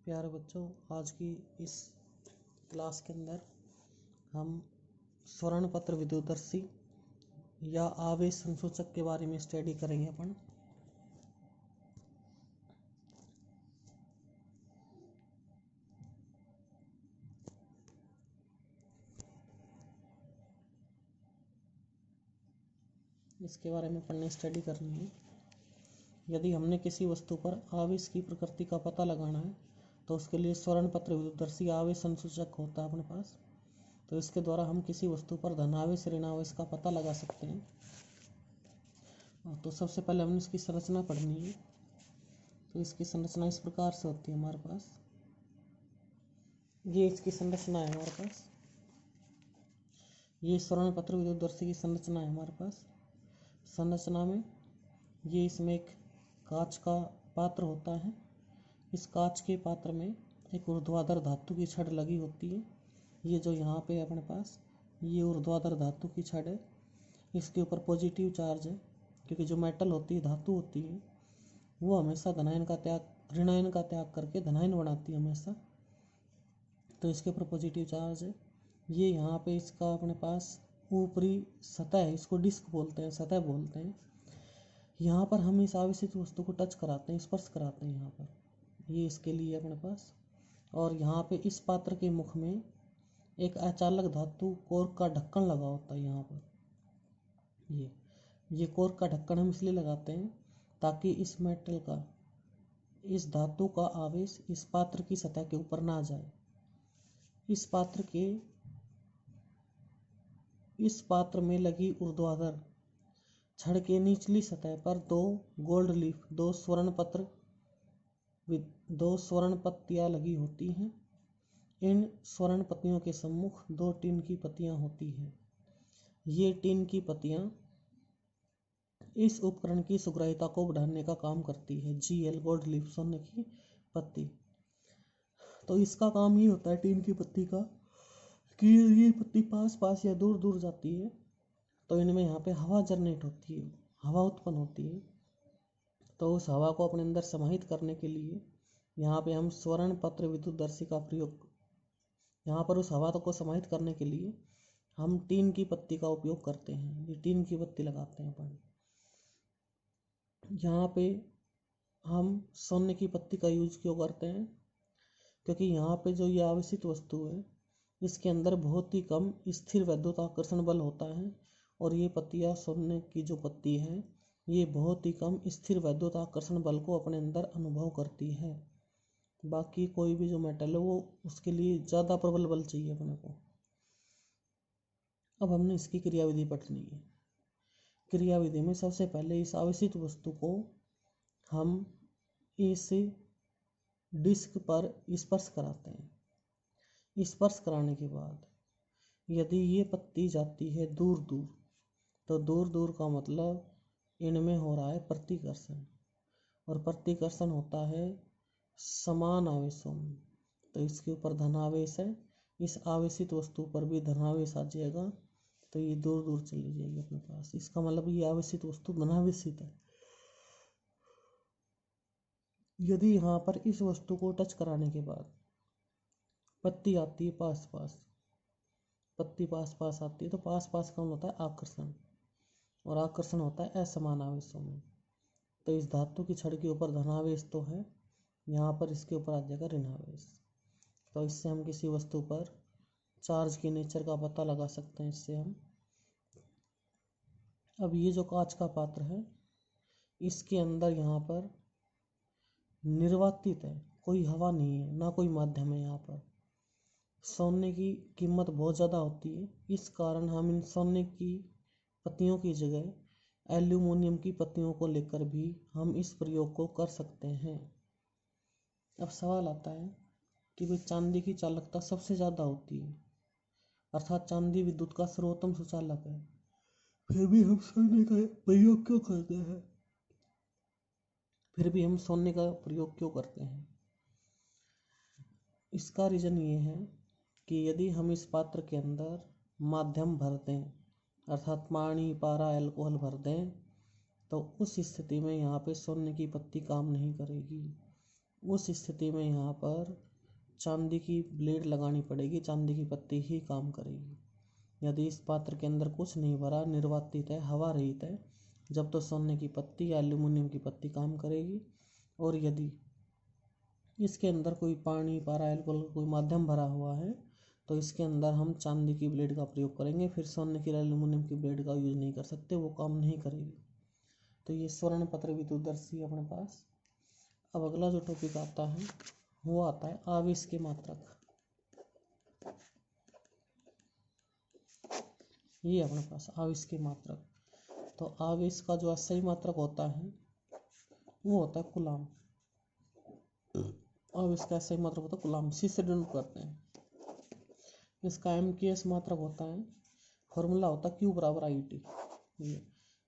प्यारे बच्चों, आज की इस क्लास के अंदर हम स्वर्ण पत्र विद्युतदर्शी या आवेश संसूचक के बारे में स्टडी करेंगे अपन। इसके बारे में पढ़ने स्टडी करनी है। यदि हमने किसी वस्तु पर आवेश की प्रकृति का पता लगाना है तो उसके लिए स्वर्ण पत्र विद्युतदर्शी आवेश संसूचक होता है अपने पास। तो इसके द्वारा हम किसी वस्तु पर धनावेश ऋणावेश का पता लगा सकते हैं। तो सबसे पहले हमने इसकी संरचना पढ़नी है। तो इसकी संरचना इस प्रकार से होती है हमारे पास। ये इसकी संरचना है हमारे पास। ये स्वर्ण पत्र विद्युतदर्शी की संरचना है हमारे पास। संरचना में ये इसमें एक कांच का पात्र होता है। इस कांच के पात्र में एक ऊर्ध्वाधर धातु की छड़ लगी होती है। ये जो यहाँ पे अपने पास ये ऊर्ध्वाधर धातु की छड़ है, इसके ऊपर पॉजिटिव चार्ज है, क्योंकि जो मेटल होती है, धातु होती है, वो हमेशा ऋणायन का त्याग करके धनायन बनाती है हमेशा। तो इसके ऊपर पॉजिटिव चार्ज है। ये यहाँ पे इसका अपने पास ऊपरी सतह है, इसको डिस्क बोलते हैं, सतह बोलते हैं। यहाँ पर हम इस आवेशित वस्तु को टच कराते हैं, स्पर्श कराते हैं यहाँ पर। ये इसके लिए अपने पास। और यहाँ पे इस पात्र के मुख में एक अचालक धातु कोर का ढक्कन लगा होता है। यहाँ पर ये कोर का ढक्कन हम इसलिए लगाते हैं ताकि इस मेटल का, इस धातु का आवेश इस पात्र की सतह के ऊपर ना जाए। इस पात्र में लगी ऊर्ध्वाधर छड़ के निचली सतह पर दो स्वर्ण पत्तियां लगी होती हैं। इन स्वर्ण पत्तियों के सम्मुख दो टिन की पत्तियां होती हैं। ये टिन की पत्तियां इस उपकरण की सुग्राह्यता को बढ़ाने का काम करती है। GL गोल्ड लीफ, सोने की पत्ती। तो इसका काम ये होता है टिन की पत्ती का कि ये पत्ती पास पास या दूर दूर जाती है तो इनमें यहाँ पे हवा जनरेट होती है, हवा उत्पन्न होती है। तो उस हवा को अपने अंदर समाहित करने के लिए यहाँ पे हम स्वर्ण पत्र विद्युतदर्शी का प्रयोग, यहाँ पर उस हवा को समाहित करने के लिए हम टीन की पत्ती का उपयोग करते हैं। ये टीन की पत्ती लगाते हैं अपन। यहाँ पे हम सोने की पत्ती का यूज क्यों करते हैं? क्योंकि यहाँ पे जो ये आवेशित वस्तु है, इसके अंदर बहुत ही कम स्थिर वैद्युत आकर्षण बल होता है। और ये पत्तियाँ, सोने की जो पत्ती है, ये बहुत ही कम स्थिर वैद्युत आकर्षण बल को अपने अंदर अनुभव करती है। बाकी कोई भी जो मेटल है वो उसके लिए ज़्यादा प्रबल बल चाहिए अपने को। अब हमने इसकी क्रियाविधि पढ़नी है। क्रियाविधि में सबसे पहले इस आवेशित वस्तु को हम इस डिस्क पर स्पर्श कराते हैं। स्पर्श कराने के बाद यदि ये पत्ती जाती है दूर दूर, तो दूर दूर का मतलब इनमें हो रहा है प्रतिकर्षण, और प्रतिकर्षण होता है समान आवेशों में। तो इसके ऊपर धनावेश है, इस आवेशित वस्तु पर भी धनावेश आ जाएगा, तो ये दूर दूर चली जाएगी अपने पास। इसका मतलब ये आवेशित वस्तु धनावेशित है। यदि यहाँ पर इस वस्तु को टच कराने के बाद पत्ती आती है पास पास, पत्ती पास पास आती है, तो पास पास का होता है आकर्षण, और आकर्षण होता है असमान आवेशों में। तो इस धातु की छड़ के ऊपर धनावेश तो है, यहाँ पर इसके ऊपर आ जाएगा ऋणावेश। तो इससे हम किसी वस्तु पर चार्ज के नेचर का पता लगा सकते हैं इससे हम। अब ये जो कांच का पात्र है, इसके अंदर यहाँ पर निर्वातित है, कोई हवा नहीं है, ना कोई माध्यम है। यहाँ पर सोने की कीमत बहुत ज़्यादा होती है, इस कारण हम इन सोने की पत्तियों की जगह एल्यूमिनियम की पत्तियों को लेकर भी हम इस प्रयोग को कर सकते हैं। अब सवाल आता है कि भाई चांदी की चालकता सबसे ज़्यादा होती है, अर्थात चांदी विद्युत का सर्वोत्तम सुचालक है, फिर भी हम सोने का प्रयोग क्यों करते हैं? इसका रीज़न ये है कि यदि हम इस पात्र के अंदर माध्यम भर दें, अर्थात पानी, पारा, अल्कोहल भर दें, तो उस स्थिति में यहाँ पे सोने की पत्ती काम नहीं करेगी। उस स्थिति में यहाँ पर चांदी की ब्लेड लगानी पड़ेगी, चांदी की पत्ती ही काम करेगी। यदि इस पात्र के अंदर कुछ नहीं भरा, निर्वातित है, हवा रहित है, जब तो सोने की पत्ती या एल्यूमिनियम की पत्ती काम करेगी। और यदि इसके अंदर कोई पानी, पारा, अल्कोहल कोई माध्यम भरा हुआ है तो इसके अंदर हम चांदी की ब्लेड का प्रयोग करेंगे। फिर सोने की, एल्यूमिनियम की ब्लेड का यूज नहीं कर सकते, वो काम नहीं करेगी। तो ये स्वर्ण पत्र विद्युतदर्शी अपने पास। अब अगला जो टॉपिक आता है वो आता है आवेश के मात्रक। ये अपने पास आवेश के मात्रक। तो आवेश का जो सही मात्रक होता है वो होता है कूलाम। आवेश का सही मात्रक होता है कूलाम। सी से डिनोट करते हैं। इसका एमकेएस मात्रक होता है, फॉर्मूला होता है Q बराबर IT। ये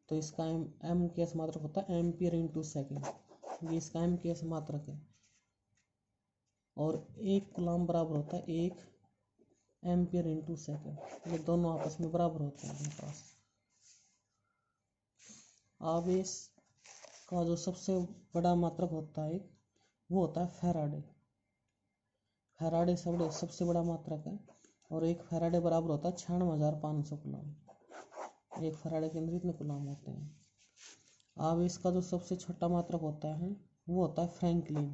तो इसका एमकेएस मात्रक होता है एम्पियर इंटू सेकेंड। ये इसका एमकेएस मात्रक है। और 1 कूलाम बराबर होता है 1 एम्पियर इंटू सेकेंड। ये दोनों आपस में बराबर होते हैं अपने पास। आवेश का जो सबसे बड़ा मात्रक होता है वो होता है फैराडे। फैराडे सबसे बड़ा मात्रक है। और 1 फैराडे बराबर होता है 96,500 कूलाम। 1 फैराडे के अंदर इतने कूलाम होते हैं। आवेश का जो सबसे छोटा मात्रक होता है वो होता है फ्रैंकलिन,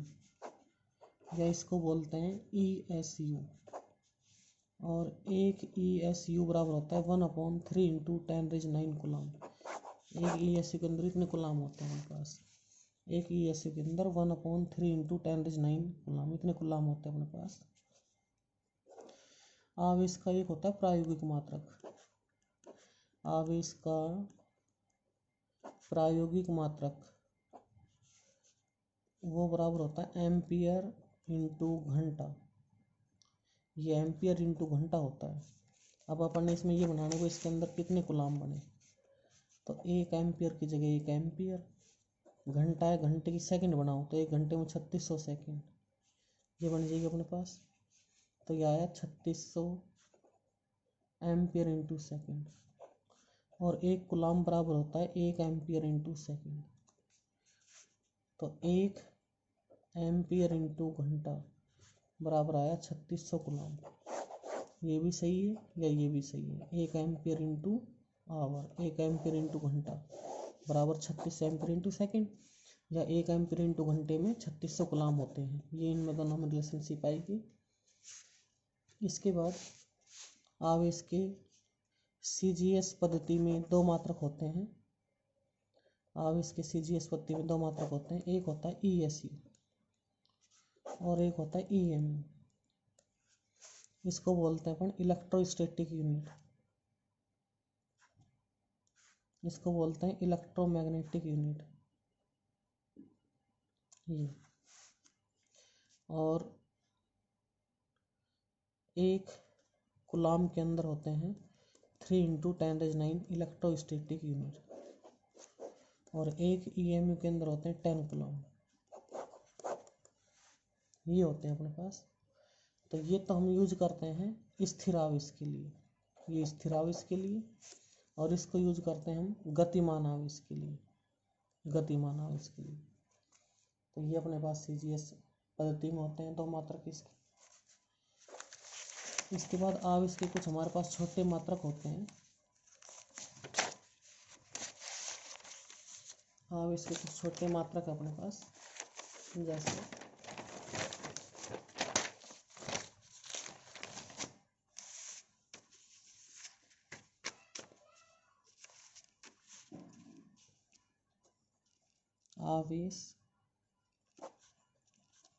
या इसको बोलते हैं ESU। और 1 ESU बराबर होता है 1/3 × 10⁻⁹ कूलाम। 1 ESU के अंदर इतने कूलाम होते हैं हमारे पास। 1 ESU के अंदर 1/3 × 10⁻⁹ कूलाम, इतने कूलाम होते हैं अपने पास। आवेश का एक होता है प्रायोगिक मात्रक। आवेश का प्रायोगिक मात्रक वो बराबर होता है एम्पियर इंटू घंटा। ये एम्पियर इंटू घंटा होता है। अब अपन ने इसमें ये बनाने को इसके अंदर कितने कूलाम बने, तो 1 एम्पियर की जगह 1 एम्पियर। घंटा है, घंटे की सेकंड बनाओ तो 1 घंटे में 3600 सेकंड, ये बन जाएगी अपने पास। तो यह आया 3600 एम्पियर इंटू सेकेंड। और 1 कूलाम बराबर होता है 1 एम्पियर इंटू सेकेंड। तो 1 एम्पियर इंटू घंटा बराबर आया 3600 कूलाम। ये भी सही है या ये भी सही है। 1 ampere into hour, 1 ampere into घंटा बराबर 36 एम्पियर इंटू सेकेंड, या 1 एम्पियर इंटू घंटे में 3600 कूलाम होते हैं। ये इनमें दोनों में रिलेशनशिप आएगी। इसके बाद आवेश के CGS पद्धति में 2 मात्रक होते हैं। आवेश के CGS पद्धति में 2 मात्रक होते हैं। एक होता है ESU और एक होता है EMU। इसको बोलते हैं अपन इलेक्ट्रोस्टैटिक यूनिट, इसको बोलते हैं इलेक्ट्रोमैग्नेटिक यूनिट। ये और 1 कूलाम के अंदर होते हैं 3 × 10⁹ इलेक्ट्रोस्टैटिक यूनिट। और 1 EMU के अंदर होते हैं 10 कूलाम। ये होते हैं अपने पास। तो ये तो हम यूज करते हैं स्थिर आवेश के लिए, ये स्थिर आवेश के लिए। और इसको यूज करते हैं हम गतिमान आवेश के लिए, गतिमान आवेश के लिए। तो ये अपने पास CGS पद्धति में होते हैं 2 मात्रक इसके। इसके बाद आवेश के कुछ हमारे पास छोटे मात्रक होते हैं। आवेश के कुछ छोटे मात्रक अपने पास, जैसे आवेश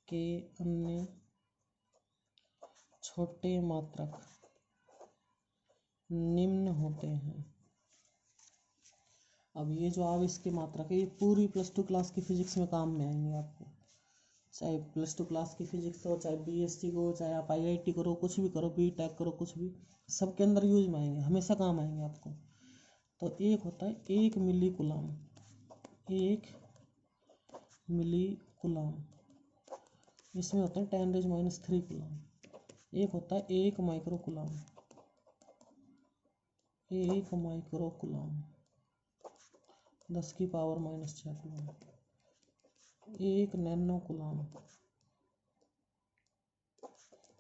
के अन्य छोटे मात्रक निम्न होते हैं। अब ये जो आवेश के मात्रक है ये पूरी +2 क्लास की फिजिक्स में काम में आएंगे आपको। चाहे +2 क्लास की फिजिक्स हो, चाहे BSc को, चाहे आप IIT करो, कुछ भी करो, BTech करो, कुछ भी, सबके अंदर यूज में आएंगे, हमेशा काम आएंगे आपको। तो एक होता है 1 मिली कूलाम, 1 मिली कूलाम, इसमें होता है 10⁻³ कूलाम। एक होता है 1 micro coulomb, 1 micro coulomb 10⁻⁻⁶ coulomb. 1 nano coulomb,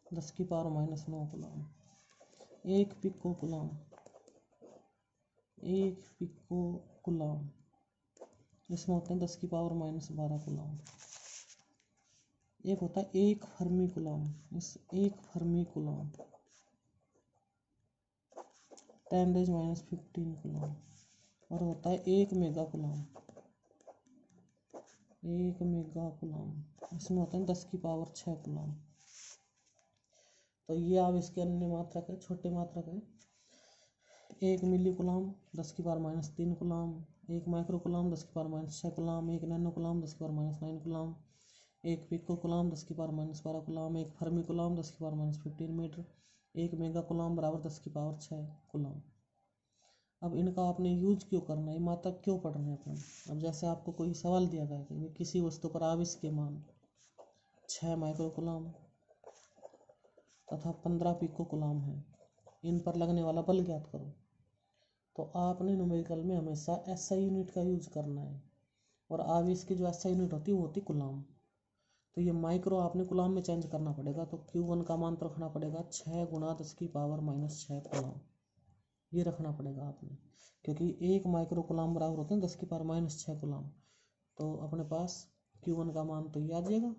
10⁻⁹ coulomb. 1 pico coulomb, 1 pico coulomb, इसमें होते हैं 10⁻12 कूलम। एक होता है 1 फर्मी कूलम, इस 1 फर्मी कूलम 10⁻15 कूलम। और होता है 1 मेगा कूलम, 1 मेगा कूलम, इसमें होता है 10⁻6 कूलम। तो ये अब इसके अन्य मात्रक है, छोटे मात्रक है। 1 milli coulomb 10⁻³ coulomb, 1 micro coulomb 10⁻6 coulomb, 1 nano coulomb 10⁻9 coulomb, 1 pico coulomb 10⁻12 coulomb, 1 fermi coulomb 10⁻15 metre, 1 mega coulomb बराबर 10⁻6 कूलम। अब इनका आपने यूज क्यों करना है, मात्रक क्यों पढ़ रहे हैं अपन। अब जैसे आपको कोई सवाल दिया गया कि किसी वस्तु पर आवेश के मान 6 माइक्रो कूलम तथा 15 पिको कूलम है, इन पर लगने वाला बल ज्ञात करो। तो आपने न्यूमेरिकल में हमेशा एसआई यूनिट का यूज करना है, और आवेश की जो एसआई यूनिट होती है वो होती कूलम। तो ये माइक्रो आपने कूलम में चेंज करना पड़ेगा। तो Q1 का मान तो रखना पड़ेगा 6 × 10⁻⁻6 कूलम, ये रखना पड़ेगा आपने, क्योंकि 1 माइक्रो कूलम बराबर होते हैं 10⁻6 कूलम। तो अपने पास Q1 का मान तो ये आ जाएगा,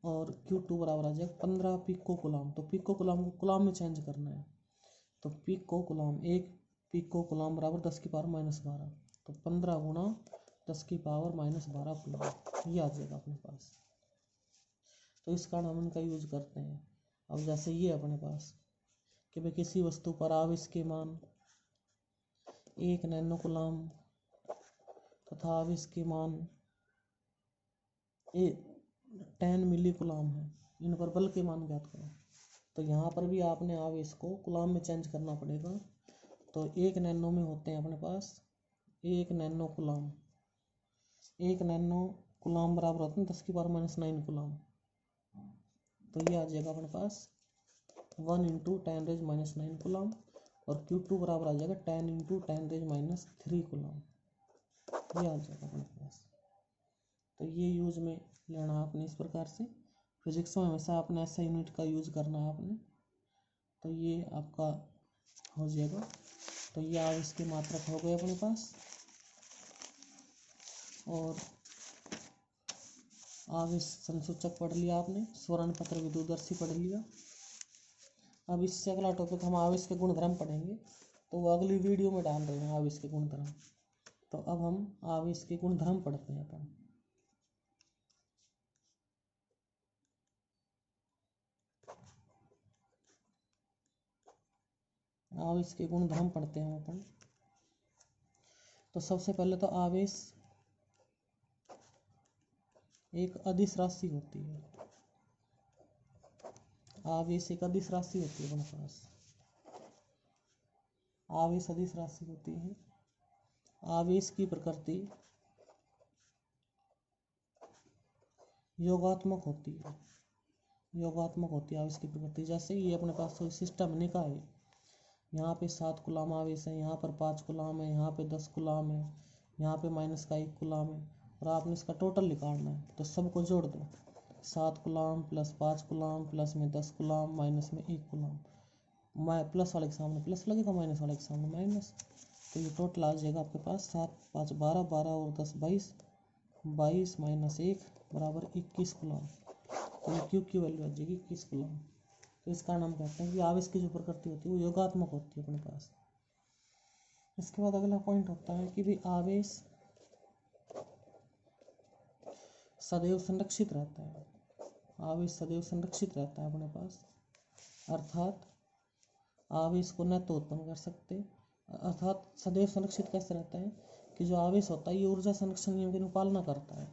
और Q2 बराबर आ जाएगा 15 पिको कूलम। तो पिको कूलम को कूलम में चेंज करना है, तो पिको कूलम 1 पिको कूलम बराबर 10⁻12, तो 15 × 10⁻12 कूलम, ये आ जाएगा अपने पास। तो इस कारण हम इनका यूज करते हैं। अब जैसे ये अपने पास कि भाई किसी वस्तु पर आवेश के मान 1 नैनो कूलम तथा आवेश के मान 10 मिली कूलम है, इन पर बल के मान ज्ञात करो। तो यहाँ पर भी आपने आवेश को कूलम में चेंज करना पड़ेगा। तो 1 नैनो में होते हैं अपने पास 1 नैनो कूलम, 1 नैनो कूलम बराबर होते हैं 10⁻9 कूलम। तो ये आ जाएगा अपने पास 1 × 10⁻9 कूलम, और Q2 बराबर आ जाएगा 10 × 10⁻3 कूलम, ये आ जाएगा अपने पास। तो ये यूज में लेना आपने इस प्रकार से। फिजिक्स में हमेशा आपने ऐसा यूनिट का यूज करना है आपने। तो ये आपका हो जाएगा। तो ये आवेश की मात्रक हो गए अपने पास, और आवेश संसूचक पढ़ लिया आपने, स्वरण पत्र विद्युतदर्शी पढ़ लिया। अब इससे अगला टॉपिक हम आवेश के गुणधर्म पढ़ेंगे, तो वो अगली वीडियो में डाल रहे हैं आवेश के गुणधर्म। तो अब हम आवेश के गुणधर्म पढ़ते हैं अपन। आवेश के गुणधर्म पढ़ते हैं अपन। तो सबसे पहले तो आवेश एक अदिश राशि होती है, आवेश एक अदिश राशि होती है अपने पास, आवेश अदिश राशि होती है। आवेश की प्रकृति योगात्मक होती है, योगात्मक होती है आवेश की प्रकृति। जैसे ये अपने पास सिस्टम निका है, यहाँ पे 7 कूलम आवेश है, यहाँ पर 5 कूलम है, यहाँ पे 10 कूलम है, यहाँ पे -1 कूलम है, और आपने इसका टोटल निकालना है। तो सबको जोड़ दो, 7 कूलम प्लस 5 कूलम प्लस में 10 कूलम माइनस में 1 कूलम, प्लस वाले के सामने प्लस लगेगा, माइनस वाले के सामने माइनस। तो ये टोटल आ जाएगा आपके पास 7 5 12, 12 और 10 22, 22 - 1 बराबर 21 कूलम। तो ये Q की वैल्यू आ जाएगी 21 कूलम। तो इस कारण हम कहते हैं कि आवेश की जो प्रकृति होती है वो योगात्मक होती है अपने पास। इसके बाद अगला पॉइंट होता है कि भी आवेश सदैव संरक्षित रहता है, आवेश सदैव संरक्षित रहता है अपने पास। अर्थात आवेश को न तो उत्पन्न कर सकते, अर्थात सदैव संरक्षित कैसे रहता है कि जो आवेश होता है ये ऊर्जा संरक्षण नियम की अनुपालना करता है,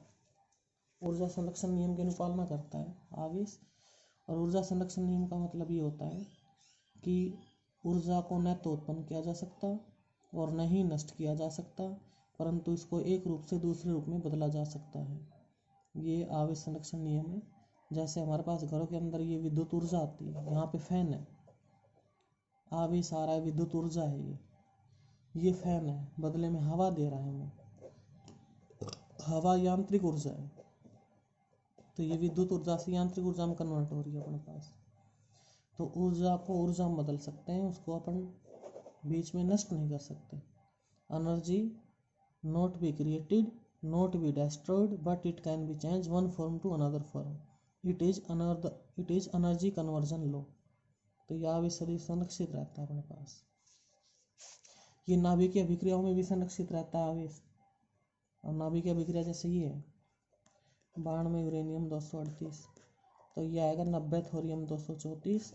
ऊर्जा संरक्षण नियम की अनुपालना करता है आवेश। और ऊर्जा संरक्षण नियम का मतलब ये होता है कि ऊर्जा को न तो उत्पन्न किया जा सकता और न ही नष्ट किया जा सकता, परंतु इसको एक रूप से दूसरे रूप में बदला जा सकता है, ये आवेश संरक्षण नियम है। जैसे हमारे पास घरों के अंदर ये विद्युत ऊर्जा आती है, यहाँ पे फैन है, आवेश आ रहा है, विद्युत ऊर्जा है, ये फैन है, बदले में हवा दे रहा है हमें, हवा यांत्रिक ऊर्जा है। तो ये विद्युत ऊर्जा से यांत्रिक ऊर्जा में कन्वर्ट हो रही है अपने पास। तो ऊर्जा को ऊर्जा में बदल सकते हैं, उसको अपन बीच में नष्ट नहीं कर सकते। Energy not be created, not be destroyed, but it can be changed one form to another form. It is energy conversion law. तो यह आवेश सदैव संरक्षित रहता है अपने पास। ये नाभिकीय अभिक्रियाओं में भी संरक्षित रहता है आवेश। और नाभिकीय अभिक्रिया जैसे ये है 92 यूरेनियम 238, तो ये आएगा 90 थोरियम 234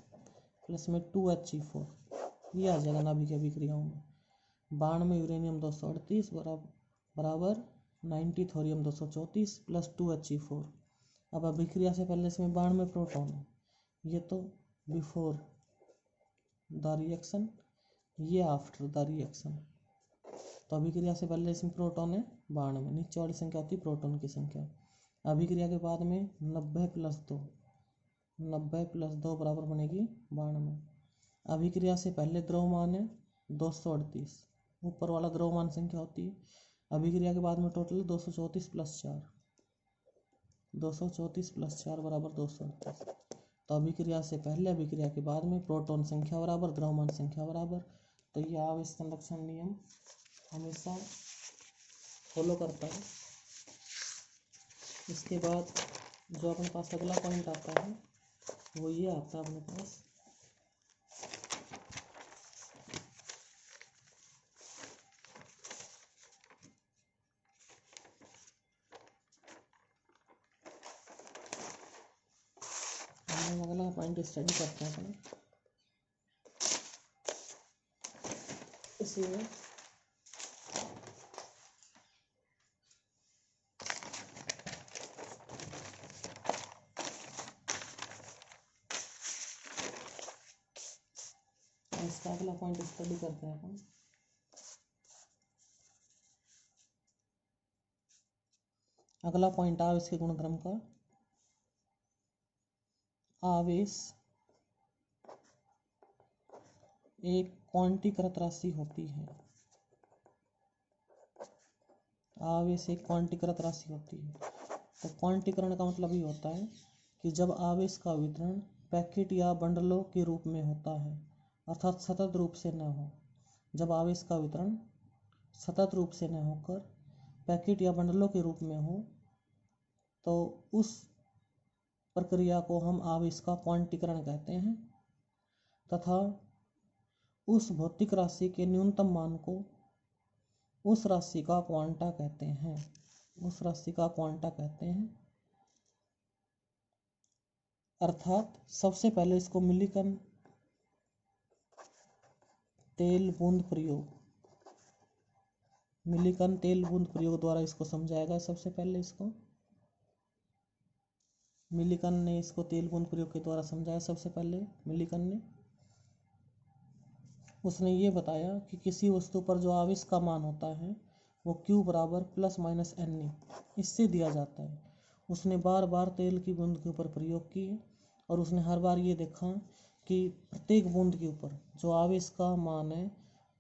प्लस में 2He4, ये आ जाएगा नाभिकीय अभिक्रियाओं में। 92 यूरेनियम 238 बराबर 90 थोरियम 234 प्लस 2He4। अब अभिक्रिया से पहले इसमें 92 प्रोटॉन है, ये तो बिफोर द रिएक्शन, ये आफ्टर द रिएक्शन। तो अभिक्रिया से पहले इसमें प्रोटॉन है 92, नीचे वाली संख्या होती है प्रोटॉन की संख्या। अभिक्रिया के बाद में 90 प्लस 2 बराबर बनेगी 92। अभिक्रिया से पहले द्रव्यमान है 238, ऊपर वाला द्रव्यमान संख्या होती है। अभिक्रिया के बाद में टोटल 234 प्लस 4, 234 प्लस 4 बराबर 238। तो अभिक्रिया से पहले अभिक्रिया के बाद में प्रोटॉन संख्या बराबर द्रव्यमान संख्या बराबर। तो यह आवेश संरक्षण नियम हमेशा फॉलो करता है। इसके बाद जो अपने पास अगला पॉइंट आता है वो ये आता है अपने पास, अगला पॉइंट स्टडी करते हैं अपने इसी में। इसका अगला पॉइंट स्टडी करते हैं अपन। अगला पॉइंट आवेश के गुणधर्म का। आवेश एक क्वांटीकृत राशि होती है। आवेश एक क्वांटीकृत राशि होती है। तो क्वांटीकरण का मतलब ये होता है कि जब आवेश का वितरण पैकेट या बंडलों के रूप में होता है, अर्थात सतत रूप से न हो। जब आवेश का वितरण सतत रूप से न होकर पैकेट या बंडलों के रूप में हो, तो उस प्रक्रिया को हम आवेश का क्वांटीकरण कहते हैं, तथा उस भौतिक राशि के न्यूनतम मान को उस राशि का क्वांटा कहते हैं। उस राशि का क्वांटा कहते हैं। अर्थात सबसे पहले इसको मिलिकन तेल बूंद प्रयोग द्वारा इसको समझाएगा। सबसे पहले इसको मिलिकन ने इसको तेल बूंद प्रयोग के द्वारा समझाया। सबसे पहले मिलिकन ने उसने ये बताया कि किसी वस्तु पर जो आवेश का मान होता है वो Q बराबर प्लस माइनस NE इससे दिया जाता है। उसने बार बार तेल की बूंद के ऊपर प्रयोग किए और उसने हर बार ये देखा कि प्रत्येक बूंद के ऊपर जो आवेश का मान है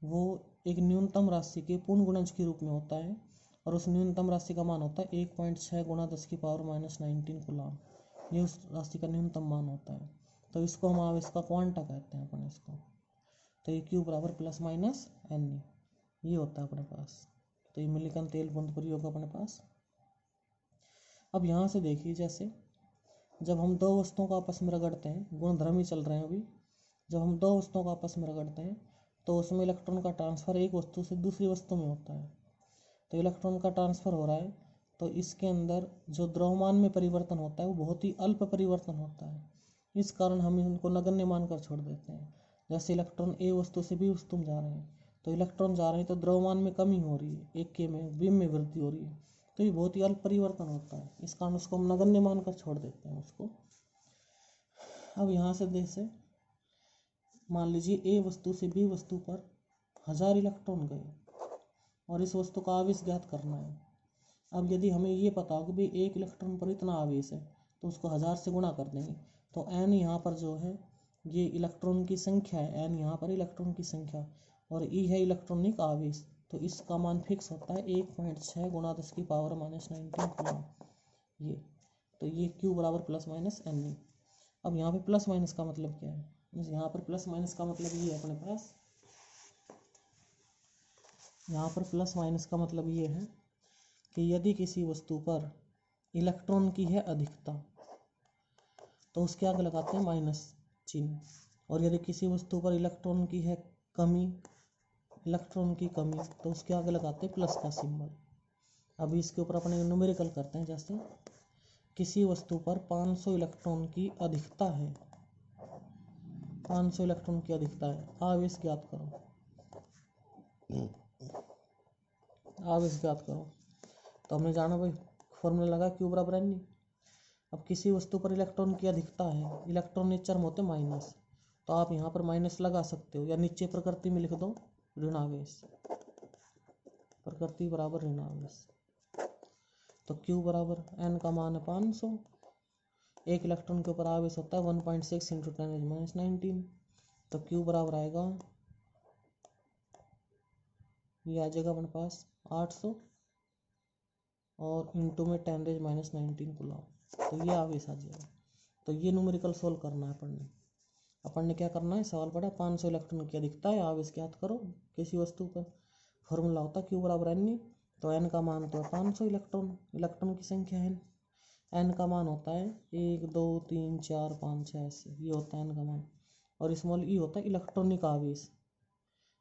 वो एक न्यूनतम राशि के पूर्ण गुणज के रूप में होता है, और उस न्यूनतम राशि का मान होता है 1.6 गुणा 10 की पावर माइनस 19 कूलाम। ये उस राशि का न्यूनतम मान होता है। तो इसको हम आवेश का क्वांटा कहते हैं अपन इसको। तो ये Q बराबर प्लस माइनस NE ये होता है अपने पास। तो ये मिलिकन तेल बूंद प्रयोग अपने पास। अब यहाँ से देखिए, जैसे जब हम दो वस्तुओं को आपस में रगड़ते हैं, गुणधर्म ही चल रहे हैं अभी। जब हम दो वस्तुओं को आपस में रगड़ते हैं तो उसमें इलेक्ट्रॉन का ट्रांसफ़र एक वस्तु से दूसरी वस्तु में होता है। तो इलेक्ट्रॉन का ट्रांसफ़र हो रहा है, तो इसके अंदर जो द्रव्यमान में परिवर्तन होता है वो बहुत ही अल्प परिवर्तन होता है। इस कारण हम इनको नगण्य मानकर छोड़ देते हैं। जैसे इलेक्ट्रॉन ए वस्तु से बी वस्तु में जा रहे हैं, तो इलेक्ट्रॉन जा रहे हैं तो द्रव्यमान में कमी हो रही है, एक के में बीम में वृद्धि हो रही है, तो ये बहुत ही अल्प परिवर्तन होता है। इस कारण उसको हम नगण्य मानकर छोड़ देते हैं उसको। अब यहाँ से जैसे मान लीजिए ए वस्तु से बी वस्तु पर 1000 इलेक्ट्रॉन गए और इस वस्तु का आवेश ज्ञात करना है। अब यदि हमें ये पता हो कि भाई एक इलेक्ट्रॉन पर इतना आवेश है, तो उसको 1000 से गुणा कर देंगे। तो n यहाँ पर जो है ये इलेक्ट्रॉन की संख्या है, n यहाँ पर इलेक्ट्रॉन की संख्या, और E है इलेक्ट्रॉनिक आवेश। तो इसका मान फिक्स होता है 1.6 गुणा 10 की पावर माइनस 19 कूलम। ये तो ये Q बराबर प्लस माइनस NA। अब यहाँ पे प्लस माइनस का मतलब क्या है, यहाँ पर प्लस माइनस का मतलब ये है अपने पास, यहाँ पर प्लस माइनस का मतलब ये है कि यदि किसी वस्तु पर इलेक्ट्रॉन की है अधिकता तो उसके आगे लगाते हैं माइनस चिन्ह, और यदि किसी वस्तु पर इलेक्ट्रॉन की है कमी, इलेक्ट्रॉन की कमी, तो उसके आगे लगाते हैं प्लस का सिंबल। अभी इसके ऊपर अपने न्यूमेरिकल करते हैं। जैसे किसी वस्तु पर 500 इलेक्ट्रॉन की अधिकता है, 500 इलेक्ट्रॉन की अधिकता है, आवेश ज्ञात करो, आवेश ज्ञात करो। तो हमने जाना भाई फॉर्मूला लगा Q बराबर NA। अब किसी वस्तु पर इलेक्ट्रॉन की अधिकता है, इलेक्ट्रॉन नेचर में होते माइनस, तो आप यहाँ पर माइनस लगा सकते हो, या नीचे प्रकृति में लिख दो ऋणावेश, प्रकृति बराबर ऋणावेश। तो Q बराबर N का मान है 500, एक इलेक्ट्रॉन के ऊपर आवेश होता है 1.6 इंटू 10⁻19, तो Q बराबर आएगा, ये आ जाएगा अपने पास 800 और इंटू में 10⁻19 कूलम, तो ये आवेश आ जाएगा। तो ये न्यूमेरिकल सोल्व करना है अपन ने क्या करना है, सवाल पड़ा 500 इलेक्ट्रॉन की अधिकता है, आवेश ज्ञात करो किसी वस्तु पर। फॉर्मूला होता है Q बराबर NA, तो N का मान तो है 500 इलेक्ट्रॉन, इलेक्ट्रॉन की संख्या है, N का मान होता है 1 2 3 4 5 6 ऐसे, ये होता है N का मान। और स्मॉल e होता है इलेक्ट्रॉनिक आवेश,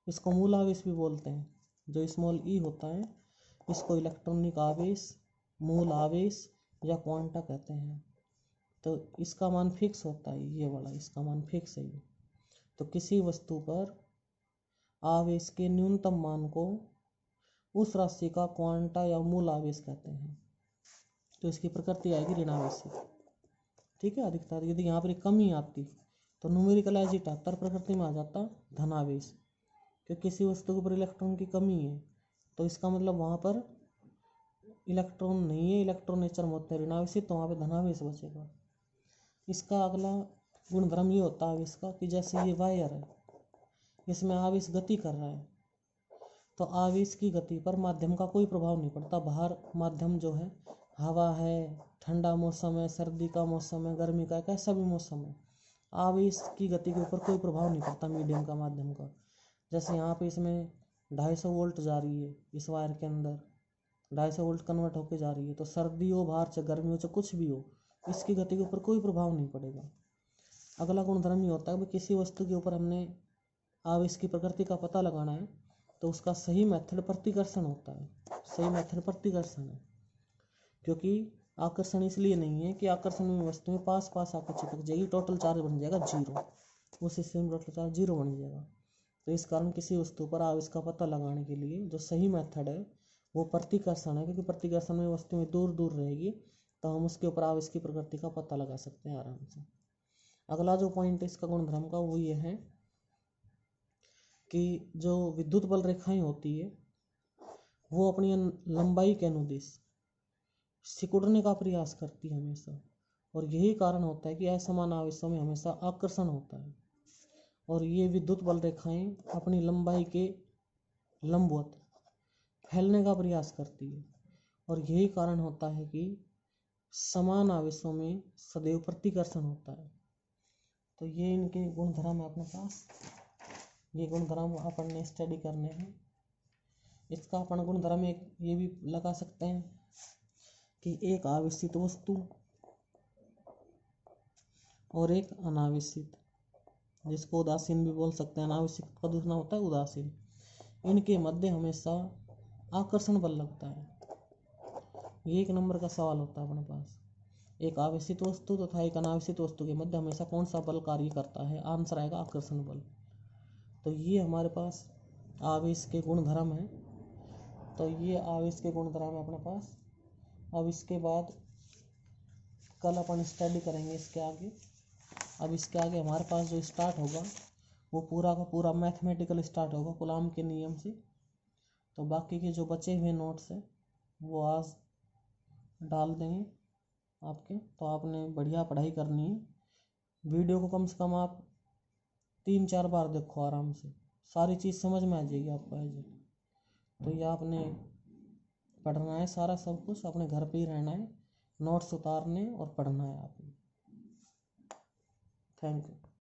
इसको मूल आवेश भी बोलते हैं। जो स्मॉल e होता है इसको इलेक्ट्रॉनिक आवेश, मूल आवेश या क्वांटा कहते हैं। तो इसका मान फिक्स होता है, ये वाला इसका मान फिक्स है ये। तो किसी वस्तु पर आवेश के न्यूनतम मान को उस राशि का क्वांटा या मूल आवेश कहते हैं। तो इसकी प्रकृति आएगी ऋणावेशी, ठीक है, अधिकता। यदि यहाँ पर कमी आती तो न्यूमेरिकल एज इट आता, प्रकृति में आ जाता धनावेश, क्योंकि किसी वस्तु के ऊपर इलेक्ट्रॉन की कमी है, तो इसका मतलब वहाँ पर इलेक्ट्रॉन नहीं है, इलेक्ट्रॉन नेचर में होते हैं ऋणावेशी, तो वहाँ पे धनावेश बचेगा। इसका अगला गुणधर्म ये होता है आवेश का कि जैसे ये वायर है, इसमें आवेश गति कर रहा है, तो आवेश की गति पर माध्यम का कोई प्रभाव नहीं पड़ता। बाहर माध्यम जो है हवा है, ठंडा मौसम है, सर्दी का मौसम है, गर्मी का, कैसा भी मौसम है, आवेश की गति के ऊपर कोई प्रभाव नहीं पड़ता मीडियम का, माध्यम का। जैसे यहाँ पे इसमें 250 वोल्ट जा रही है, इस वायर के अंदर 250 वोल्ट कन्वर्ट होकर जा रही है, तो सर्दी हो बाहर चाहे गर्मी हो चाहे कुछ भी हो, इसकी गति के ऊपर कोई प्रभाव नहीं पड़ेगा। अगला गुणधर्म ये होता है कि किसी वस्तु के ऊपर हमने आवेश की प्रकृति का पता लगाना है, तो उसका सही मेथड प्रतिकर्षण होता है, सही मेथड प्रतिकर्षण है। क्योंकि आकर्षण इसलिए नहीं है कि आकर्षण में वस्तु में पास पास आकर चिपक जाएगी, टोटल चार्ज बन जाएगा 0, उस स्थिति में टोटल चार्ज 0 बन जाएगा। तो इस कारण किसी वस्तु पर आवेश का पता लगाने के लिए जो सही मेथड है वो प्रतिकर्षण है, क्योंकि प्रतिकर्षण में वस्तु में दूर दूर रहेगी, तो हम उसके ऊपर आवेश की प्रकृति का पता लगा सकते हैं आराम से। अगला जो पॉइंट है इसका गुणधर्म का वो ये है कि जो विद्युत बल रेखाएं होती है वो अपनी लंबाई के अनुदिश सिकुड़ने का प्रयास करती है हमेशा, और यही कारण होता है कि असमान आवेशों में हमेशा आकर्षण होता है। और ये विद्युत बल रेखाएं अपनी लंबाई के लंबवत फैलने का प्रयास करती है, और यही कारण होता है कि समान आवेशों में सदैव प्रतिकर्षण होता है। तो ये इनके गुणधर्म है अपने पास, ये गुणधर्म अपन ने स्टडी करने हैं। इसका अपन गुणधर्म एक ये भी लगा सकते हैं कि एक आवेशित वस्तु और एक अनावेशित, जिसको उदासीन भी बोल सकते हैं, अनावेशित का दूसरा होता है उदासीन, इनके मध्य हमेशा आकर्षण बल लगता है। ये एक नंबर का सवाल होता है अपने पास, एक आवेशित वस्तु तथा एक अनावेशित वस्तु के मध्य हमेशा कौन सा बल कार्य करता है, आंसर आएगा आकर्षण बल। तो ये हमारे पास आवेश के गुणधर्म है। तो ये आवेश के गुणधर्म है अपने पास। अब इसके बाद कल अपन स्टडी करेंगे इसके आगे। अब इसके आगे हमारे पास जो स्टार्ट होगा वो पूरा का पूरा मैथमेटिकल स्टार्ट होगा कूलॉम के नियम से। तो बाकी के जो बचे हुए नोट्स हैं वो आज डाल देंगे आपके, तो आपने बढ़िया पढ़ाई करनी है। वीडियो को कम से कम आप 3-4 बार देखो, आराम से सारी चीज़ समझ में आ जाएगी आपको ऐसे। तो ये आपने पढ़ना है सारा सब कुछ, अपने घर पे ही रहना है, नोट्स उतारने और पढ़ना है आपने। Thank you.